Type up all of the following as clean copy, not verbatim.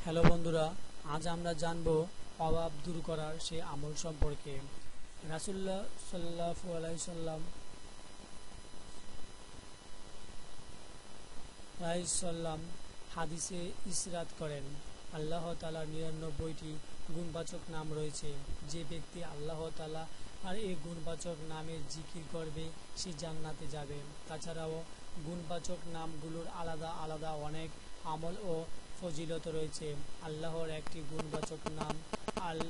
Hello বন্ধুরা, আজ আমরা জানব অভাব দূর করার সেই আমল সম্পর্কে। রাসূলুল্লাহ সাল্লাল্লাহু আলাইহি সাল্লাম হাদিসে ইসরাত করেন, আল্লাহ তাআলার ৯৯টি গুণবাচক নাম রয়েছে। যে ব্যক্তি আল্লাহ তাআলা আর এই গুণবাচক নামের জিকির করবে সে জান্নাতে যাবে। তাছাড়াও গুণবাচক নামগুলোর আলাদা আলাদা অনেক আমল ও ফজিলত রয়েছে। আল্লাহর একটি গুণবাচক নাম আল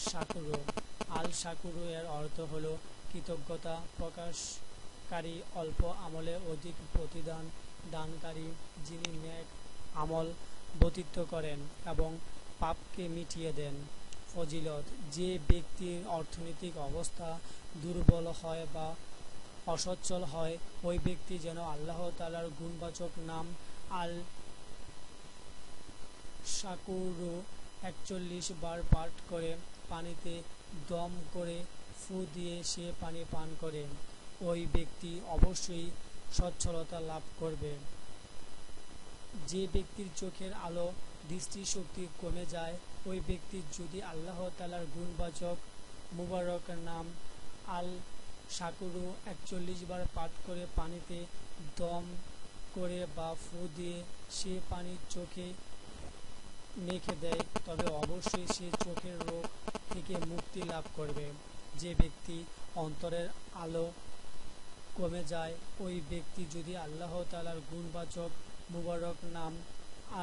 শাকুরু। আল শাকুরু এর অর্থ হলো কৃতজ্ঞতা প্রকাশকারী, অল্প আমলে অধিক প্রতিদান দানকারী, যিনি নেক আমল ব্যতীত করেন এবং পাপকে মিটিয়ে দেন। ফজিলত: যে ব্যক্তির অর্থনৈতিক অবস্থা দুর্বল হয় বা অসচ্ছল হয়, ওই ব্যক্তি যেন আল্লাহ তাআলার গুণবাচক নাম আল শাকুরু ৪১ বার পাঠ করে পানিতে দম করে ফু দিয়ে সে পানি পান করে, ওই ব্যক্তি অবশ্যই সচ্ছলতা লাভ করবে। যে ব্যক্তির চোখের আলো দৃষ্টিশক্তি কমে যায়, ওই ব্যক্তি যদি আল্লাহ তাআলার গুণবাচক মুবারক নাম আল শাকুরু ৪১ বার পাঠ করে পানিতে দম করে বা ফু দিয়ে সে পানি চোখে মেখে দেয়, তবে অবশ্যই সে চোখের রোগ থেকে মুক্তি লাভ করবে। যে ব্যক্তি অন্তরের আলো কমে যায়, ওই ব্যক্তি যদি আল্লাহ তাআলার গুণবাচক মুবারক নাম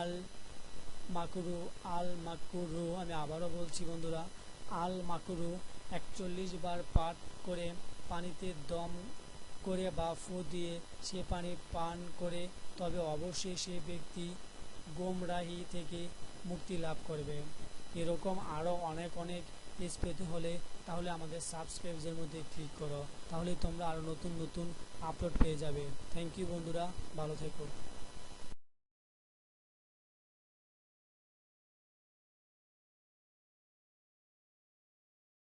আল মাকরু আমি আবারও বলছি বন্ধুরা, আল মাকরু ৪১ বার পাঠ করে পানিতে দম করে বা ফু দিয়ে সে পানি পান করে, তবে অবশ্যই সে ব্যক্তি গোমরাহি থেকে মুক্তি লাভ করবে। এরকম আরও অনেক পেজ পেতে হলে তাহলে আমাদের সাবস্ক্রাইবের মধ্যে ক্লিক করো, তাহলে তোমরা আরও নতুন নতুন আপলোড পেয়ে যাবে। থ্যাংক ইউ বন্ধুরা, ভালো থেকো।